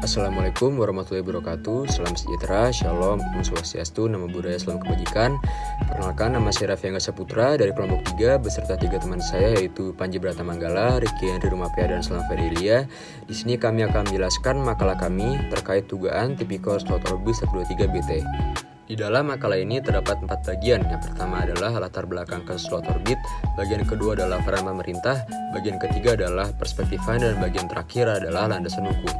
Assalamualaikum warahmatullahi wabarakatuh. Salam sejahtera, shalom, om swastiastu, nama budaya, salam kebajikan. Perkenalkan, nama saya Raffi Angga Saputra dari kelompok 3 beserta 3 teman saya yaitu Panji Brata Manggala, Ricky Henry Rumapia, dan Selam Ferilia. Di sini kami akan menjelaskan makalah kami terkait dugaan tipikor slot orbit 123 BT. Di dalam makalah ini terdapat 4 bagian. Yang pertama adalah latar belakang kasus slot orbit, bagian kedua adalah peran pemerintah, bagian ketiga adalah perspektifan, dan bagian terakhir adalah landasan hukum.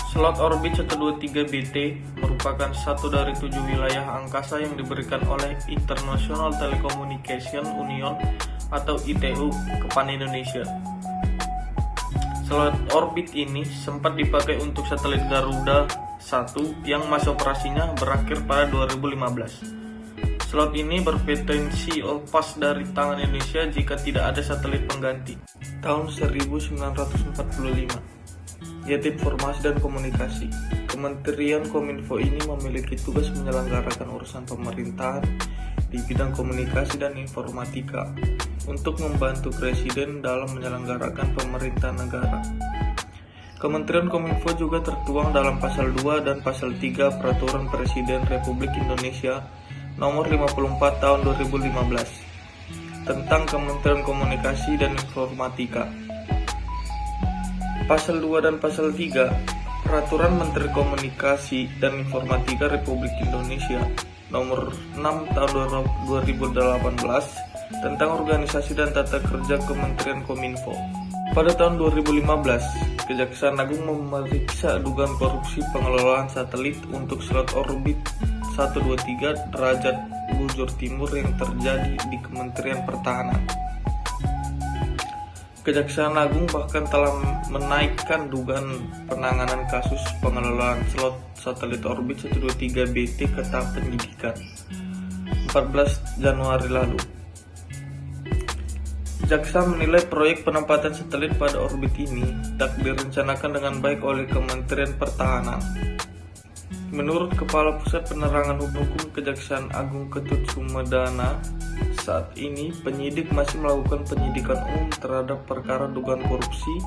Slot orbit 123 BT merupakan satu dari 7 wilayah angkasa yang diberikan oleh International Telecommunication Union atau ITU kepada Indonesia. Slot orbit ini sempat dipakai untuk satelit Garuda 1 yang masa operasinya berakhir pada 2015. Slot ini berpotensi lepas dari tangan Indonesia jika tidak ada satelit pengganti. Tahun 1945. Yaitu Informasi dan Komunikasi. Kementerian Kominfo ini memiliki tugas menyelenggarakan urusan pemerintahan di bidang komunikasi dan informatika untuk membantu Presiden dalam menyelenggarakan pemerintahan negara. Kementerian Kominfo juga tertuang dalam Pasal 2 dan Pasal 3 Peraturan Presiden Republik Indonesia Nomor 54 Tahun 2015 tentang Kementerian Komunikasi dan Informatika. Pasal 2 dan Pasal 3 Peraturan Menteri Komunikasi dan Informatika Republik Indonesia Nomor 6 Tahun 2018 tentang organisasi dan tata kerja Kementerian Kominfo. Pada tahun 2015, Kejaksaan Agung memeriksa dugaan korupsi pengelolaan satelit untuk slot orbit 123 derajat bujur timur yang terjadi di Kementerian Pertahanan. Kejaksaan Agung bahkan telah menaikkan dugaan penanganan kasus pengelolaan slot satelit orbit 123 BT ke tahap penyidikan 14 Januari lalu. Jaksa menilai proyek penempatan satelit pada orbit ini tak direncanakan dengan baik oleh Kementerian Pertahanan. Menurut Kepala Pusat Penerangan Hukum Kejaksaan Agung Ketut Sumedana, saat ini penyidik masih melakukan penyidikan umum terhadap perkara dugaan korupsi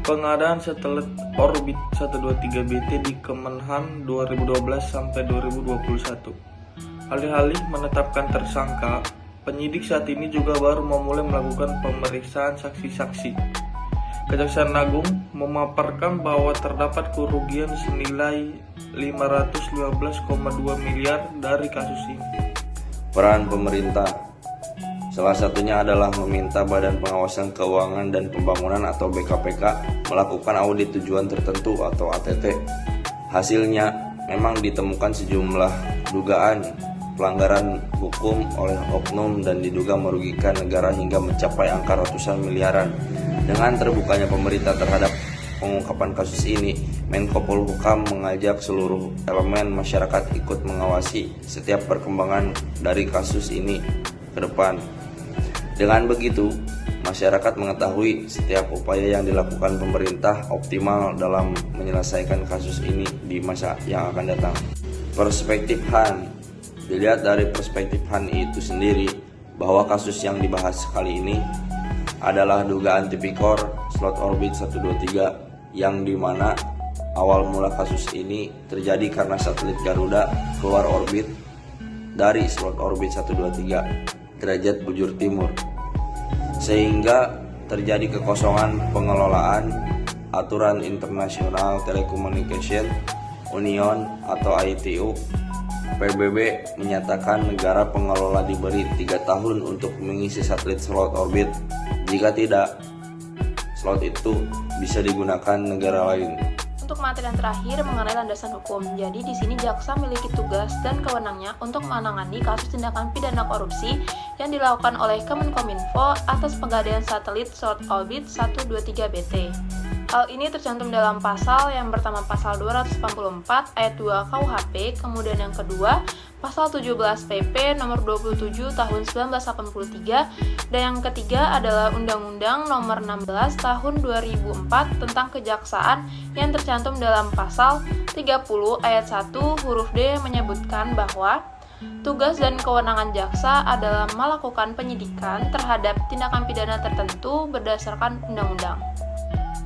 pengadaan satelit orbit 123 BT di Kemenhan 2012 sampai 2021. Alih-alih menetapkan tersangka, penyidik saat ini juga baru memulai melakukan pemeriksaan saksi-saksi. Kejaksaan Agung memaparkan bahwa terdapat kerugian senilai 515,2 miliar dari kasus ini. Peran pemerintah salah satunya adalah meminta Badan Pengawasan Keuangan dan Pembangunan atau BKPK melakukan audit tujuan tertentu atau ATT. Hasilnya memang ditemukan sejumlah dugaan pelanggaran hukum oleh oknum dan diduga merugikan negara hingga mencapai angka ratusan miliaran. Dengan terbukanya pemerintah terhadap pengungkapan kasus ini, Menko Polhukam mengajak seluruh elemen masyarakat ikut mengawasi setiap perkembangan dari kasus ini ke depan. Dengan begitu, masyarakat mengetahui setiap upaya yang dilakukan pemerintah optimal dalam menyelesaikan kasus ini di masa yang akan datang. Perspektif Han. Dilihat dari perspektif Han itu sendiri, bahwa kasus yang dibahas kali ini adalah dugaan tipikor slot orbit 123 yang dimana awal mula kasus ini terjadi karena satelit Garuda keluar orbit dari slot orbit 123 derajat bujur timur, sehingga terjadi kekosongan pengelolaan aturan International Telecommunication Union atau ITU. PBB menyatakan negara pengelola diberi 3 tahun untuk mengisi satelit slot orbit. Jika tidak, slot itu bisa digunakan negara lain. Untuk materi yang terakhir mengenai landasan hukum, jadi di sini jaksa memiliki tugas dan kewenangannya untuk menangani kasus tindakan pidana korupsi yang dilakukan oleh Kemenkominfo atas pegadaian satelit slot orbit 123 BT. Hal ini tercantum dalam pasal yang pertama pasal 284 ayat 2 KUHP, kemudian yang kedua pasal 17 PP nomor 27 tahun 1983, dan yang ketiga adalah Undang-Undang nomor 16 tahun 2004 tentang kejaksaan yang tercantum dalam pasal 30 ayat 1 huruf D menyebutkan bahwa tugas dan kewenangan jaksa adalah melakukan penyidikan terhadap tindakan pidana tertentu berdasarkan undang-undang.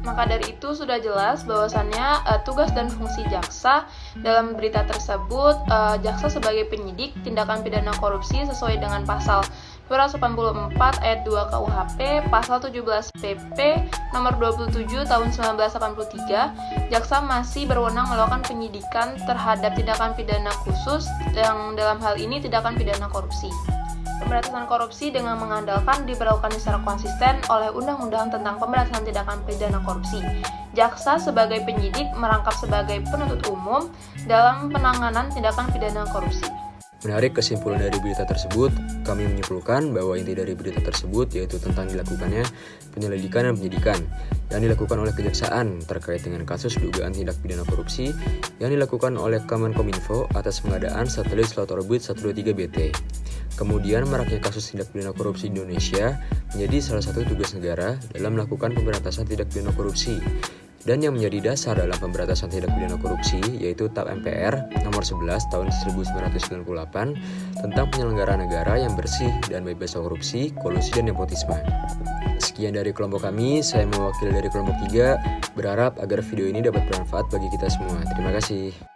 Maka dari itu sudah jelas bahwasannya tugas dan fungsi jaksa dalam berita tersebut, jaksa sebagai penyidik tindakan pidana korupsi sesuai dengan pasal 284 ayat 2 KUHP, pasal 17 PP nomor 27 tahun 1983, jaksa masih berwenang melakukan penyidikan terhadap tindakan pidana khusus yang dalam hal ini tindakan pidana korupsi. Pemberantasan korupsi dengan mengandalkan diberlakukan secara konsisten oleh Undang-Undang tentang Pemberantasan Tindakan Pidana Korupsi. Jaksa sebagai penyidik merangkap sebagai penuntut umum dalam penanganan tindakan pidana korupsi. Menarik kesimpulan dari berita tersebut, kami menyimpulkan bahwa inti dari berita tersebut yaitu tentang dilakukannya penyelidikan dan penyidikan yang dilakukan oleh kejaksaan terkait dengan kasus dugaan tindak pidana korupsi yang dilakukan oleh Kemenkominfo atas pengadaan satelit Slot Orbit 123BT. Kemudian maraknya kasus tindak pidana korupsi di Indonesia menjadi salah satu tugas negara dalam melakukan pemberantasan tindak pidana korupsi. Dan yang menjadi dasar dalam pemberantasan tindak pidana korupsi yaitu TAP MPR nomor 11 tahun 1998 tentang penyelenggaraan negara yang bersih dan bebas korupsi, kolusi, dan nepotisme. Sekian dari kelompok kami, saya mewakili dari kelompok 3, berharap agar video ini dapat bermanfaat bagi kita semua. Terima kasih.